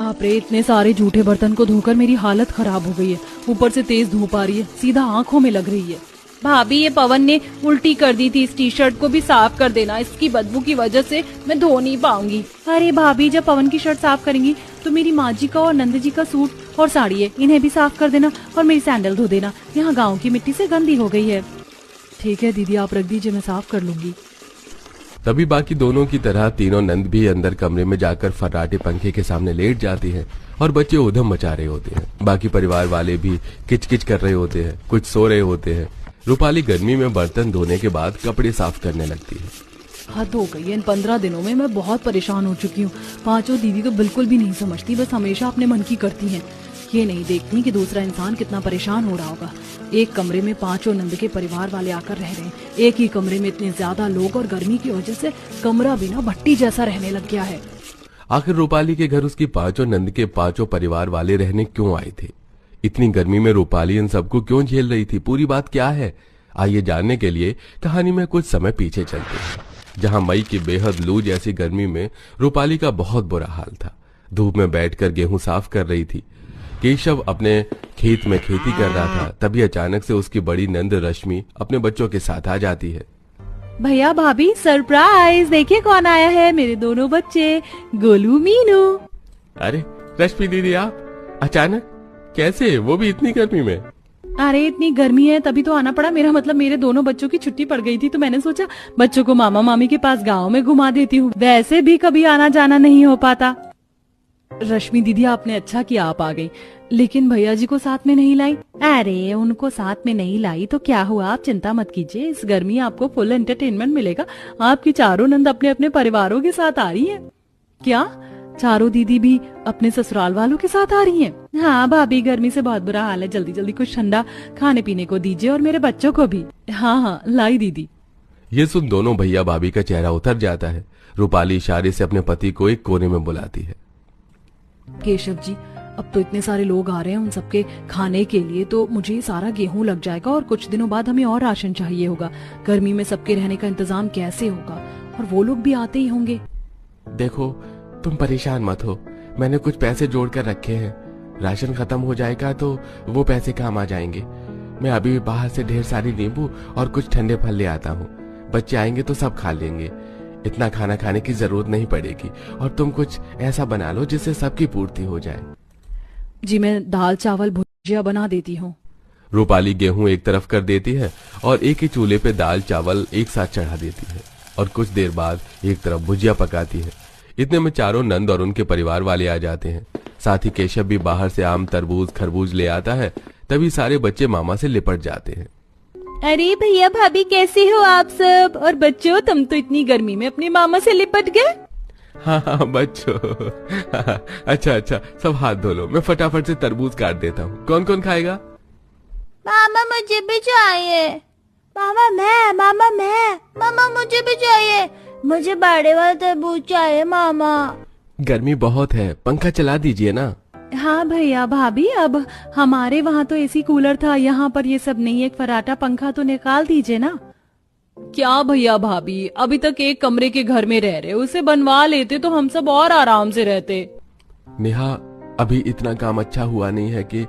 बाप रे, इतने सारे जूठे बर्तन को धोकर मेरी हालत खराब हो गई है। ऊपर से तेज धूप आ रही है, सीधा आंखों में लग रही है। भाभी, ये पवन ने उल्टी कर दी थी, इस टी शर्ट को भी साफ कर देना, इसकी बदबू की वजह से मैं धो नहीं पाऊंगी। अरे भाभी, जब पवन की शर्ट साफ करेंगी तो मेरी माँ जी का और नंद जी का सूट और साड़ी है, इन्हें भी साफ कर देना और मेरी सैंडल धो देना, यहाँ गाँव की मिट्टी से गंदी हो गई है। ठीक है दीदी, आप रख दीजिए, मैं साफ कर लूंगी। तभी बाकी दोनों की तरह तीनों नंद भी अंदर कमरे में जाकर फर्राटे पंखे के सामने लेट जाती हैं और बच्चे ऊधम मचा रहे होते हैं। बाकी परिवार वाले भी किचकिच कर रहे होते हैं, कुछ सो रहे होते हैं। रूपाली गर्मी में बर्तन धोने के बाद कपड़े साफ करने लगती है। हद हो गई है, इन 15 दिनों में मैं बहुत परेशान हो चुकी हूँ। पांचों दीदी तो बिल्कुल भी नहीं समझती, बस हमेशा अपने मन की करती हैं। ये नहीं देखती कि दूसरा इंसान कितना परेशान हो रहा होगा। एक कमरे में पांचों नंद के परिवार वाले आकर रह रहे हैं, एक ही कमरे में इतने ज्यादा लोग, और गर्मी की वजह से कमरा भी ना भट्टी जैसा रहने लग गया है। आखिर रूपाली के घर उसकी पांचों नंद के पांचों परिवार वाले रहने क्यों आए थे? इतनी गर्मी में रूपाली इन सबको क्यों झेल रही थी? पूरी बात क्या है, आइए जानने के लिए कहानी में कुछ समय पीछे चलते हैं, जहां मई की बेहद लू जैसी गर्मी में रूपाली का बहुत बुरा हाल था। धूप में बैठकर गेहूं साफ कर रही थी। केशव अपने खेत में खेती कर रहा था। तभी अचानक से उसकी बड़ी नंद रश्मि अपने बच्चों के साथ आ जाती है। भैया भाभी, सरप्राइज, देखिए कौन आया है, मेरे दोनों बच्चे गोलू मीनू। अरे रश्मि दीदी, आप अचानक कैसे, वो भी इतनी गर्मी में? अरे इतनी गर्मी है तभी तो आना पड़ा। मेरा मतलब मेरे दोनों बच्चों की छुट्टी पड़ गई थी, तो मैंने सोचा बच्चों को मामा मामी के पास गांव में घुमा देती हूँ, वैसे भी कभी आना जाना नहीं हो पाता। रश्मि दीदी, आपने अच्छा किया आप आ गई, लेकिन भैया जी को साथ में नहीं लाई। अरे उनको साथ में नहीं लाई तो क्या हुआ, आप चिंता मत कीजिए, इस गर्मी आपको फुल एंटरटेनमेंट मिलेगा। आपकी चारों नंद अपने अपने परिवारों के साथ आ रही हैं। क्या चारों दीदी भी अपने ससुराल वालों के साथ आ रही हैं? हाँ भाभी, गर्मी से बहुत बुरा हाल है, जल्दी जल्दी कुछ ठंडा खाने पीने को दीजिए और मेरे बच्चों को भी। हाँ हाँ लाई दीदी। ये सुन दोनों भैया भाभी का चेहरा उतर जाता है। रूपाली इशारे से अपने पति को एक कोने में बुलाती है। केशव जी, अब तो इतने सारे लोग आ रहे हैं, उन सबके खाने के लिए तो मुझे सारा गेहूं लग जाएगा और कुछ दिनों बाद हमें और राशन चाहिए होगा। गर्मी में सबके रहने का इंतजाम कैसे होगा, और वो लोग भी आते ही होंगे। देखो तुम परेशान मत हो, मैंने कुछ पैसे जोड़ कर रखे हैं। राशन खत्म हो जाएगा तो वो पैसे काम आ जाएंगे। मैं अभी बाहर से ढेर सारी नींबू और कुछ ठंडे फल ले आता हूँ। बच्चे आएंगे तो सब खा लेंगे, इतना खाना खाने की जरूरत नहीं पड़ेगी। और तुम कुछ ऐसा बना लो जिससे सबकी पूर्ति हो जाए। जी, मैं दाल चावल भुजिया बना देती हूँ। रूपाली गेहूं एक तरफ कर देती है और एक ही चूल्हे पे दाल चावल एक साथ चढ़ा देती है और कुछ देर बाद एक तरफ भुजिया पकाती है। इतने में चारों नंद और उनके परिवार वाले आ जाते हैं। साथ ही केशव भी बाहर से आम, तरबूज, खरबूज ले आता है। तभी सारे बच्चे मामा से लिपट जाते हैं। अरे भैया भाभी, कैसे हो आप सब? और बच्चों, तुम तो इतनी गर्मी में अपने मामा से लिपट गए। हाँ हाँ बच्चों, अच्छा अच्छा, सब हाथ धो लो, मैं फटाफट से तरबूज काट देता हूँ। कौन कौन खाएगा? मामा मुझे भी चाहिए। मामा मुझे भी चाहिए। मुझे बड़े वाला तरबूज चाहिए मामा। गर्मी बहुत है, पंखा चला दीजिए ना। हाँ भैया भाभी, अब हमारे वहाँ तो एसी कूलर था, यहाँ पर ये सब नहीं, एक फराटा पंखा तो निकाल दीजिए ना। क्या भैया भाभी, अभी तक एक कमरे के घर में रह रहे, उसे बनवा लेते तो हम सब और आराम से रहते। नेहा, अभी इतना काम अच्छा हुआ नहीं है कि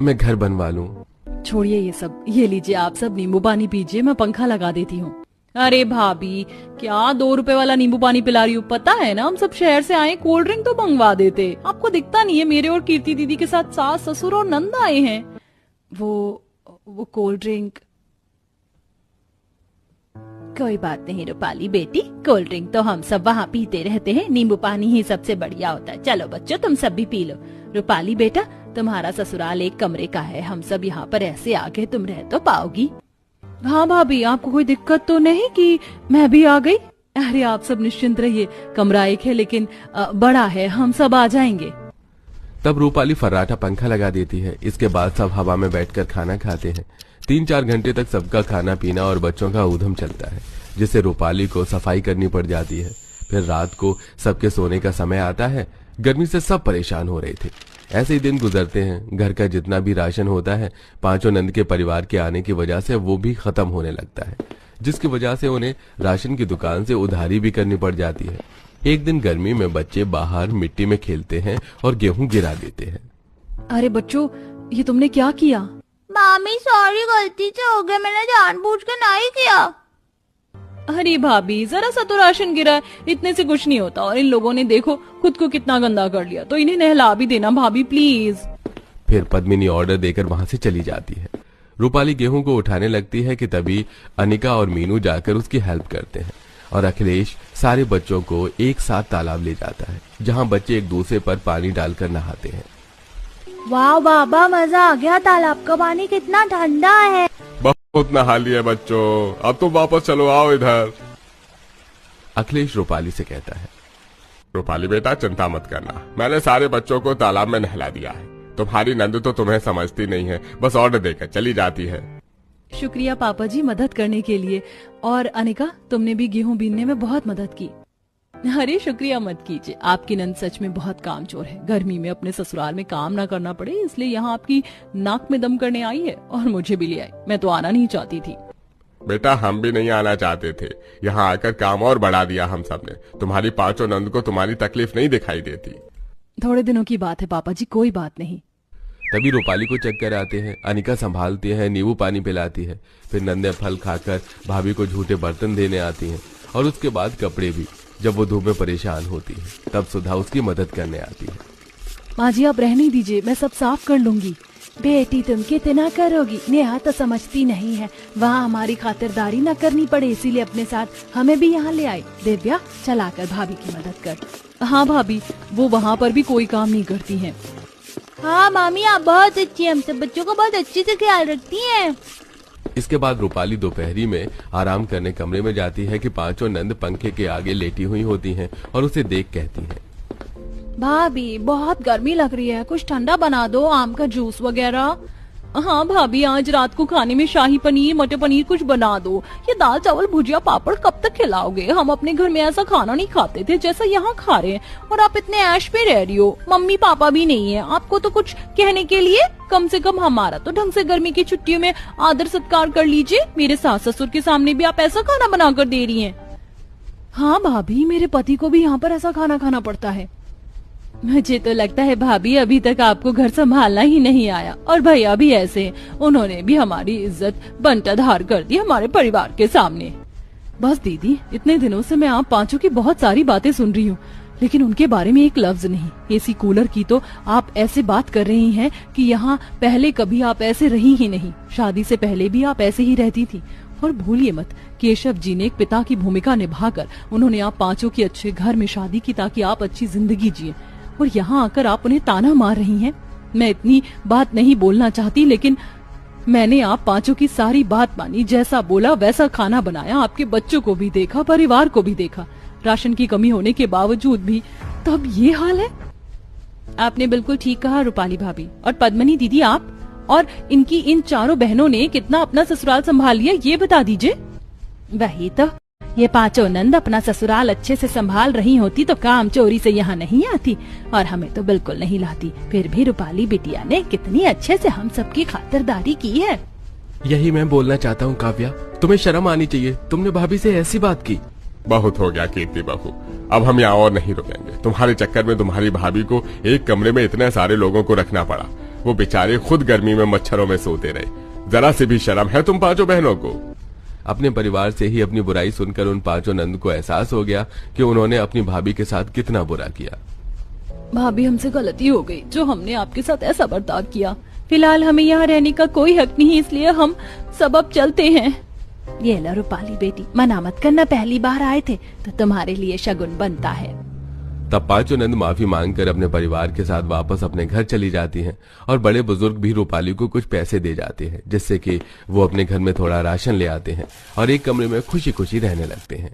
मैं घर बनवा लूं। छोड़िए ये सब, ये लीजिए आप सब नींबू पानी पीजिए, मैं पंखा लगा देती हूँ। अरे भाभी, क्या 2 रुपए वाला नींबू पानी पिला रही हूँ? पता है ना, हम सब शहर से आए, कोल्ड ड्रिंक तो मंगवा देते। आपको दिखता नहीं है, मेरे और कीर्ति दीदी के साथ सास ससुर और नंद आए हैं। वो कोल्ड ड्रिंक। कोई बात नहीं रूपाली बेटी, कोल्ड ड्रिंक तो हम सब वहाँ पीते रहते हैं, नींबू पानी ही सबसे बढ़िया होता है। चलो बच्चों, तुम सब भी पी लो। रूपाली बेटा, तुम्हारा ससुराल एक कमरे का है, हम सब यहाँ पर ऐसे आके तुम रह तो पाओगी। हाँ भाभी, आपको कोई दिक्कत तो नहीं कि मैं भी आ गई? अरे आप सब निश्चिंत रहिए, कमरा एक है लेकिन बड़ा है, हम सब आ जाएंगे। तब रूपाली फर्राटा पंखा लगा देती है। इसके बाद सब हवा में बैठकर खाना खाते हैं। 3-4 घंटे तक सबका खाना पीना और बच्चों का ऊधम चलता है, जिससे रूपाली को सफाई करनी पड़ जाती है। फिर रात को सबके सोने का समय आता है। गर्मी से सब परेशान हो रहे थे। ऐसे ही दिन गुजरते हैं। घर का जितना भी राशन होता है, पांचों नंद के परिवार के आने की वजह से वो भी खत्म होने लगता है, जिसकी वजह से उन्हें राशन की दुकान से उधारी भी करनी पड़ जाती है। एक दिन गर्मी में बच्चे बाहर मिट्टी में खेलते हैं और गेहूं गिरा देते हैं। अरे बच्चों, ये तुमने क्या किया? मामी सॉरी, गलती से हो गया, मैंने जानबूझ के नहीं किया। अरे भाभी, जरा सा तो राशन गिरा है, इतने से कुछ नहीं होता। और इन लोगों ने देखो खुद को कितना गंदा कर लिया, तो इन्हें नहला भी देना भाभी प्लीज। फिर पद्मिनी ऑर्डर देकर वहां से चली जाती है। रूपाली गेहूं को उठाने लगती है कि तभी अनिका और मीनू जाकर उसकी हेल्प करते हैं और अखिलेश सारे बच्चों को एक साथ तालाब ले जाता है, जहां बच्चे एक दूसरे पर पानी डालकर नहाते हैं। वाह बाबा, मजा आ गया, तालाब का पानी कितना ठंडा है। बहुत नहा लिया बच्चों, अब तुम वापस चलो, आओ इधर। अखिलेश रूपाली से कहता है, रूपाली बेटा चिंता मत करना, मैंने सारे बच्चों को तालाब में नहला दिया है। तुम्हारी नंद तो तुम्हें समझती नहीं है, बस ऑर्डर देकर चली जाती है। शुक्रिया पापा जी मदद करने के लिए। और अनिका, तुमने भी गेहूं बीनने में बहुत मदद की। अरे शुक्रिया मत कीजिए, आपकी नंद सच में बहुत कामचोर है। गर्मी में अपने ससुराल में काम ना करना पड़े इसलिए यहाँ आपकी नाक में दम करने आई है और मुझे भी ले आई। मैं तो आना नहीं चाहती थी। बेटा हम भी नहीं आना चाहते थे, यहाँ आकर काम और बढ़ा दिया हम सब ने। तुम्हारी पांचों नंद को तुम्हारी तकलीफ नहीं दिखाई देती। थोड़े दिनों की बात है पापा जी, कोई बात नहीं। तभी रूपाली को चक्कर आते हैं। अनिका संभालती है, नींबू पानी पिलाती है। फिर नंदे फल खाकर भाभी को झूठे बर्तन देने आती हैं और उसके बाद कपड़े भी। जब वो धूप में परेशान होती है तब सुधा उसकी मदद करने आती है। माँ जी आप रहने दीजिए, मैं सब साफ कर लूंगी। बेटी तुम कितना करोगी, नेहा तो समझती नहीं है। वहाँ हमारी खातिरदारी न करनी पड़े इसीलिए अपने साथ हमें भी यहाँ ले आई। दिव्या चलाकर भाभी की मदद कर। हाँ भाभी, वो वहाँ पर भी कोई काम नहीं करती हैं। हाँ मामी आप बहुत अच्छी, हम सब बच्चों को बहुत अच्छे से ख्याल रखती हैं। इसके बाद रूपाली दोपहरी में आराम करने कमरे में जाती है कि पांचों नंद पंखे के आगे लेटी हुई होती हैं और उसे देख कहती हैं, भाभी बहुत गर्मी लग रही है, कुछ ठंडा बना दो, आम का जूस वगैरह। हाँ भाभी, आज रात को खाने में शाही पनीर मटर पनीर कुछ बना दो। ये दाल चावल भुजिया पापड़ कब तक खिलाओगे? हम अपने घर में ऐसा खाना नहीं खाते थे जैसा यहाँ खा रहे हैं। और आप इतने ऐश पे रह रही हो, मम्मी पापा भी नहीं है आपको तो कुछ कहने के लिए। कम से कम हमारा तो ढंग से गर्मी की छुट्टियों में आदर सत्कार कर लीजिए। मेरे सास ससुर के सामने भी आप ऐसा खाना बना कर दे रही है। हाँ भाभी, मेरे पति को भी यहाँ पर ऐसा खाना खाना पड़ता है। मुझे तो लगता है भाभी अभी तक आपको घर संभालना ही नहीं आया। और भैया भी ऐसे, उन्होंने भी हमारी इज्जत बंटाधार कर दी हमारे परिवार के सामने। बस दीदी, इतने दिनों से मैं आप पांचों की बहुत सारी बातें सुन रही हूँ, लेकिन उनके बारे में एक लफ्ज नहीं। एसी कूलर की तो आप ऐसे बात कर रही हैं कि यहाँ पहले कभी आप ऐसे रही ही नहीं। शादी से पहले भी आप ऐसे ही रहती थी। और भूलिए मत, केशव जी ने एक पिता की भूमिका निभाकर उन्होंने आप पांचों की अच्छे घर में शादी की ताकि आप अच्छी जिंदगी जिए। और यहाँ आकर आप उन्हें ताना मार रही हैं। मैं इतनी बात नहीं बोलना चाहती, लेकिन मैंने आप पांचों की सारी बात मानी। जैसा बोला वैसा खाना बनाया, आपके बच्चों को भी देखा, परिवार को भी देखा। राशन की कमी होने के बावजूद भी तब ये हाल है। आपने बिल्कुल ठीक कहा रूपाली भाभी। और पद्मनी दीदी, आप और इनकी इन चारों बहनों ने कितना अपना ससुराल संभाल लिया ये बता दीजिए। वही तो, ये पांचों नंद अपना ससुराल अच्छे से संभाल रही होती तो काम चोरी से यहाँ नहीं आती और हमें तो बिल्कुल नहीं लाती। फिर भी रूपाली बिटिया ने कितनी अच्छे से हम सबकी खातिरदारी की है। यही मैं बोलना चाहता हूँ काव्या, तुम्हें शर्म आनी चाहिए, तुमने भाभी से ऐसी बात की। बहुत हो गया कीर्ति बहू, अब हम यहाँ और नहीं रुकेंगे। तुम्हारे चक्कर में तुम्हारी भाभी को एक कमरे में इतने सारे लोगों को रखना पड़ा। वो बेचारे खुद गर्मी में मच्छरों में सोते रहे। जरा से भी शर्म है तुम पांचों बहनों को? अपने परिवार से ही अपनी बुराई सुनकर उन पांचों नंद को एहसास हो गया कि उन्होंने अपनी भाभी के साथ कितना बुरा किया। भाभी, हमसे गलती हो गई जो हमने आपके साथ ऐसा बर्ताव किया। फिलहाल हमें यहाँ रहने का कोई हक नहीं, इसलिए हम सब अब चलते हैं। ये लो रूपाली बेटी, मना मत करना, पहली बार आए थे तो तुम्हारे लिए शगुन बनता है। तब पांचों नंद माफी मांगकर अपने परिवार के साथ वापस अपने घर चली जाती हैं और बड़े बुजुर्ग भी रूपाली को कुछ पैसे दे जाते हैं, जिससे कि वो अपने घर में थोड़ा राशन ले आते हैं और एक कमरे में खुशी खुशी रहने लगते हैं।